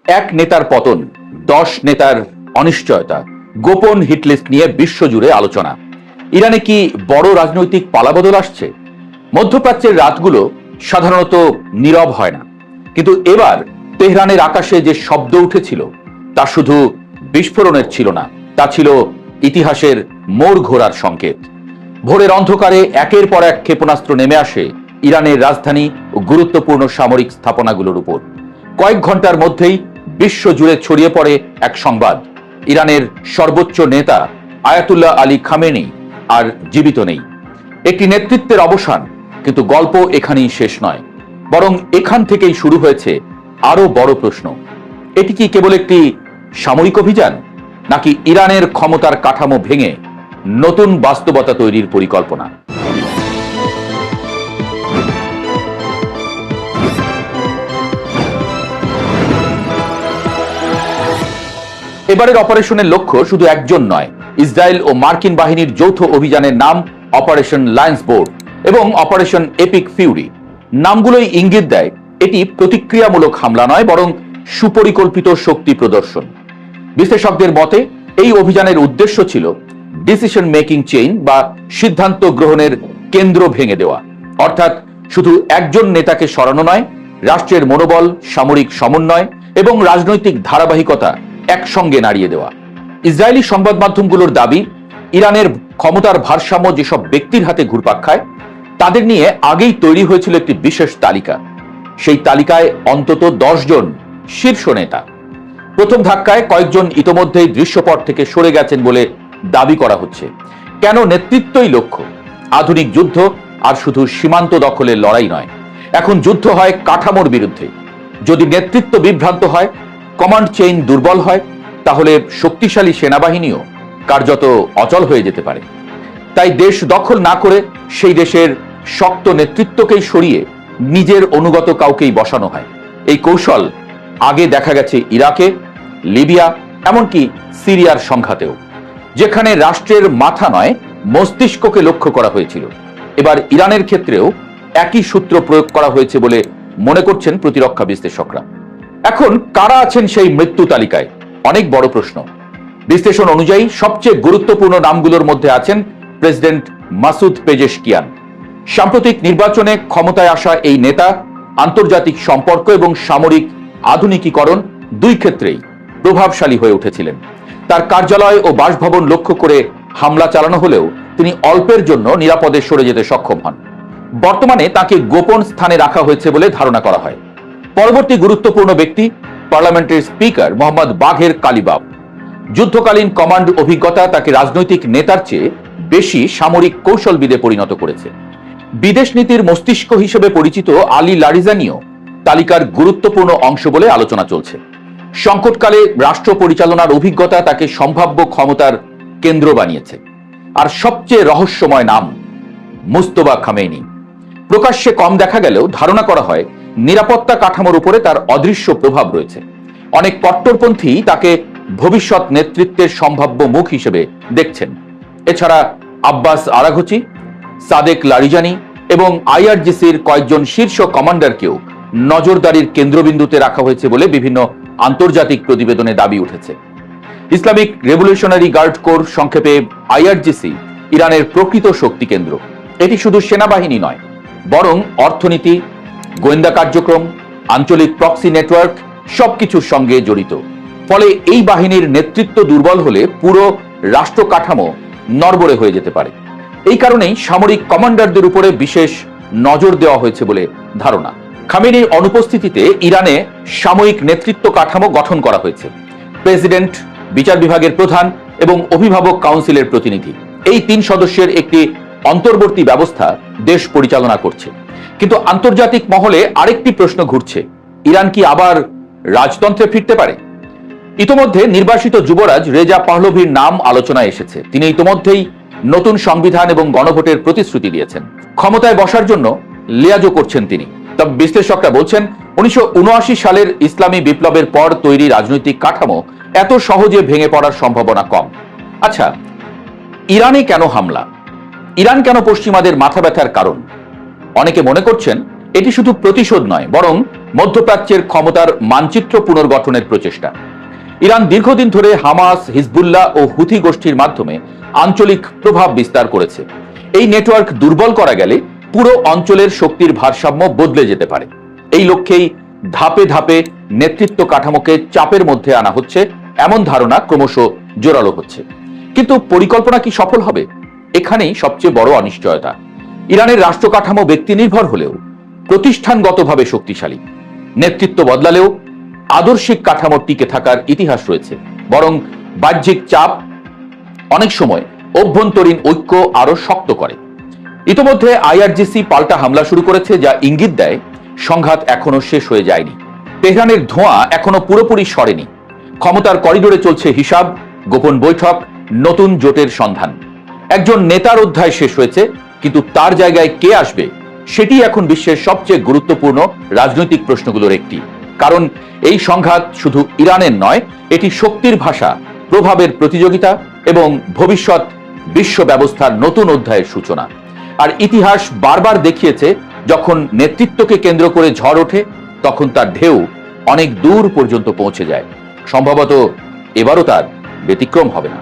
এক নেতার পতন, 10 নেতার অনিশ্চয়তা, গোপন হিটলিস্ট নিয়ে বিশ্বজুড়ে আলোচনা। ইরানে কি বড় রাজনৈতিক পালাবদল আসছে? মধ্যপ্রাচ্যের রাতগুলো সাধারণত নীরব হয় না, কিন্তু এবার তেহরানের আকাশে যে শব্দ উঠেছিল তা শুধু বিস্ফোরণের ছিল না, তা ছিল ইতিহাসের মোড় ঘোরার সংকেত। ভোরের অন্ধকারে একের পর এক ক্ষেপণাস্ত্র নেমে আসে ইরানের রাজধানী ও গুরুত্বপূর্ণ সামরিক স্থাপনাগুলোর উপর। কয়েক ঘন্টার মধ্যেই বিশ্বজুড়ে ছড়িয়ে পড়ে এক সংবাদ, ইরানের সর্বোচ্চ নেতা আয়াতুল্লাহ আলী খামেনি আর জীবিত নেই। একটি নেতৃত্বের অবসান, কিন্তু গল্প এখানেই শেষ নয়, বরং এখান থেকেই শুরু হয়েছে আরো বড় প্রশ্ন। এটি কি কেবল একটি সামরিক অভিযান, নাকি ইরানের ক্ষমতার কাঠামো ভেঙে নতুন বাস্তবতা তৈরির পরিকল্পনা? এবারের অপারেশনের লক্ষ্য শুধু একজন নয়, ইসরায়েল ও মার্কিন বাহিনীর যৌথ অভিযানের নাম অপারেশন লায়ন্স বোর্ড এবং অপারেশন এপিক ফিউরি। নামগুলোই ইঙ্গিত দেয় এটি প্রতিক্রিয়ামূলক হামলা নয়, বরং সুপরিকল্পিত শক্তি প্রদর্শন। বিশ্লেষকদের মতে এই অভিযানের উদ্দেশ্য ছিল ডিসিশন মেকিং চেইন বা সিদ্ধান্ত গ্রহণের কেন্দ্র ভেঙে দেওয়া, অর্থাৎ শুধু একজন নেতাকে সরানো নয়, রাষ্ট্রের মনোবল, সামরিক সমন্বয় এবং রাজনৈতিক ধারাবাহিকতা একসঙ্গে নাড়িয়ে দেওয়া। ইসরায়েলি সংবাদ মাধ্যমগুলোর দাবি, ইরানের ক্ষমতার ভারসাম্য যেসব ব্যক্তির হাতে ঘুরপাক খায় তাদের নিয়ে আগেই তৈরি হয়েছিল একটি বিশেষ তালিকা। সেই তালিকায় অন্তত 10 জন শীর্ষ নেতা। প্রথম ধাক্কায় কয়েকজন ইতোমধ্যেই দৃশ্যপট থেকে সরে গেছেন বলে দাবি করা হচ্ছে। কেন নেতৃত্বই লক্ষ্য? আধুনিক যুদ্ধ আর শুধু সীমান্ত দখলের লড়াই নয়, এখন যুদ্ধ হয় কাঠামোর বিরুদ্ধে। যদি নেতৃত্ব বিভ্রান্ত হয়, কমান্ড চেইন দুর্বল হয়, তাহলে শক্তিশালী সেনাবাহিনীও কার্যত অচল হয়ে যেতে পারে। তাই দেশ দখল না করে সেই দেশের শক্ত নেতৃত্বকেই সরিয়ে নিজের অনুগত কাউকেই বসানো হয়। এই কৌশল আগে দেখা গেছে ইরাকে, লিবিয়া, এমনকি সিরিয়ার সংঘাতেও, যেখানে রাষ্ট্রের মাথা নয় মস্তিষ্ককে লক্ষ্য করা হয়েছিল। এবার ইরানের ক্ষেত্রেও একই সূত্র প্রয়োগ করা হয়েছে বলে মনে করছেন প্রতিরক্ষা বিশ্লেষকরা। এখন কারা আছেন সেই মৃত্যু তালিকায়? অনেক বড় প্রশ্ন। বিশ্লেষণ অনুযায়ী সবচেয়ে গুরুত্বপূর্ণ নামগুলোর মধ্যে আছেন প্রেসিডেন্ট মাসুদ পেজেশকিয়ান। সাম্প্রতিক নির্বাচনে ক্ষমতায় আসা এই নেতা আন্তর্জাতিক সম্পর্ক এবং সামরিক আধুনিকীকরণ দুই ক্ষেত্রেই প্রভাবশালী হয়ে উঠেছিলেন। তার কার্যালয় ও বাসভবন লক্ষ্য করে হামলা চালানো হলেও তিনি অল্পের জন্য নিরাপদে সরে যেতে সক্ষম হন। বর্তমানে তাকে গোপন স্থানে রাখা হয়েছে বলে ধারণা করা হয়। পরবর্তী গুরুত্বপূর্ণ ব্যক্তি পার্লামেন্টের স্পিকার মোহাম্মদ বাঘের কালিবাব। যুদ্ধকালীন কমান্ড অভিজ্ঞতা তাকে রাজনৈতিক নেতার চেয়ে বেশি সামরিক কৌশলবিদে পরিণত করেছে। বিদেশ নীতির মস্তিষ্ক হিসেবে পরিচিত আলী লারিজানিও তালিকার গুরুত্বপূর্ণ অংশ বলে আলোচনা চলছে। সংকটকালে রাষ্ট্র পরিচালনার অভিজ্ঞতা তাকে সম্ভাব্য ক্ষমতার কেন্দ্র বানিয়েছে। আর সবচেয়ে রহস্যময় নাম মুস্তফা খামেনি। প্রকাশ্যে কম দেখা গেলেও ধারণা করা হয় নিরাপত্তা কাঠামোর উপরে তার অদৃশ্য প্রভাব রয়েছে। অনেক কট্টরপন্থী তাকে ভবিষ্যৎ নেতৃত্বের সম্ভাব্য মুখ হিসেবে দেখছেন। এছাড়া আব্বাস আরাঘচি, সাদেক লারিজানি এবং আইআরজিসির কয়েকজন শীর্ষ কমান্ডারকেও নজরদারির কেন্দ্রবিন্দুতে রাখা হয়েছে বলে বিভিন্ন আন্তর্জাতিক প্রতিবেদনে দাবি উঠেছে। ইসলামিক রেভলিউশনারি গার্ড কোর, সংক্ষেপে আইআরজিসি, ইরানের প্রকৃত শক্তি কেন্দ্র। এটি শুধু সেনাবাহিনী নয়, বরং অর্থনীতি, গোয়েন্দা কার্যক্রম, আঞ্চলিক প্রক্সি নেটওয়ার্ক সবকিছুর সঙ্গে জড়িত। ফলে এই বাহিনীর নেতৃত্ব দুর্বল হলে পুরো রাষ্ট্র কাঠামো নড়বড়ে হয়ে যেতে পারে। এই কারণেই সামরিক কমান্ডারদের উপরে বিশেষ নজর দেওয়া হয়েছে বলে ধারণা। খামেনির অনুপস্থিতিতে ইরানে সাময়িক নেতৃত্ব কাঠামো গঠন করা হয়েছে। প্রেসিডেন্ট, বিচার বিভাগের প্রধান এবং অভিভাবক কাউন্সিলের প্রতিনিধি, এই 3 সদস্যের একটি অন্তর্বর্তী ব্যবস্থা দেশ পরিচালনা করছে। কিন্তু আন্তর্জাতিক মহলে আরেকটি প্রশ্ন ঘুরছে, ইরান কি আবার রাজতন্ত্রে ফিরতে পারে? ইতোমধ্যে নির্বাসিত যুবরাজ রেজা পাহলভির নাম আলোচনায় এসেছে। তিনি ইতোমধ্যেই নতুন সংবিধান এবং গণভোটের প্রতিশ্রুতি দিয়েছেন। ক্ষমতায় বসার জন্য লিয়াজও করছেন তিনি। তবে বিশ্লেষকরা বলছেন 1979 সালের ইসলামী বিপ্লবের পর তৈরি রাজনৈতিক কাঠামো এত সহজে ভেঙে পড়ার সম্ভাবনা কম। আচ্ছা, ইরানে কেন হামলা? ইরান কেন পশ্চিমাদের মাথা ব্যথার কারণ? অনেকে মনে করছেন এটি শুধু প্রতিশোধ নয়, বরং মধ্যপ্রাচ্যের ক্ষমতার মানচিত্র পুনর্গঠনের প্রচেষ্টা। ইরান দীর্ঘদিন ধরে হামাস, হিজবুল্লাহ ও হুথি গোষ্ঠীর মাধ্যমে আঞ্চলিক প্রভাব বিস্তার করেছে। এই নেটওয়ার্ক দুর্বল করা গেলে পুরো অঞ্চলের শক্তির ভারসাম্য বদলে যেতে পারে। এই লক্ষ্যেই ধাপে ধাপে নেতৃত্ব কাঠামোকে চাপের মধ্যে আনা হচ্ছে, এমন ধারণা ক্রমশ জোরালো হচ্ছে। কিন্তু পরিকল্পনা কি সফল হবে? এখানেই সবচেয়ে বড় অনিশ্চয়তা। ইরানের রাষ্ট্র কাঠামো ব্যক্তি নির্ভর হলেও প্রতিষ্ঠানগতভাবে শক্তিশালী। নেতৃত্ব বদলালেও আদর্শিক কাঠামো টিকে থাকার ইতিহাস রয়েছে। বরং বাহ্যিক চাপ অনেক সময় অভ্যন্তরীণ ঐক্য আরো শক্ত করে। ইতোমধ্যে আইআরজিসি পাল্টা হামলা শুরু করেছে, যা ইঙ্গিত দেয় সংঘাত এখনো শেষ হয়ে যায়নি। তেহরানের ধোঁয়া এখনো পুরোপুরি সরেনি। ক্ষমতার করিডোরে চলছে হিসাব, গোপন বৈঠক, নতুন জোটের সন্ধান। একজন নেতার অধ্যায় শেষ হয়েছে, কিন্তু তার জায়গায় কে আসবে সেটি এখন বিশ্বের সবচেয়ে গুরুত্বপূর্ণ রাজনৈতিক প্রশ্নগুলোর একটি। কারণ এই সংঘাত শুধু ইরানের নয়, এটি শক্তির ভাষা, প্রভাবের প্রতিযোগিতা এবং ভবিষ্যৎ বিশ্ব ব্যবস্থার নতুন অধ্যায়ের সূচনা। আর ইতিহাস বারবার দেখিয়েছে, যখন নেতৃত্বকে কেন্দ্র করে ঝড় ওঠে, তখন তার ঢেউ অনেক দূর পর্যন্ত পৌঁছে যায়। সম্ভবত এবারও তার ব্যতিক্রম হবে না।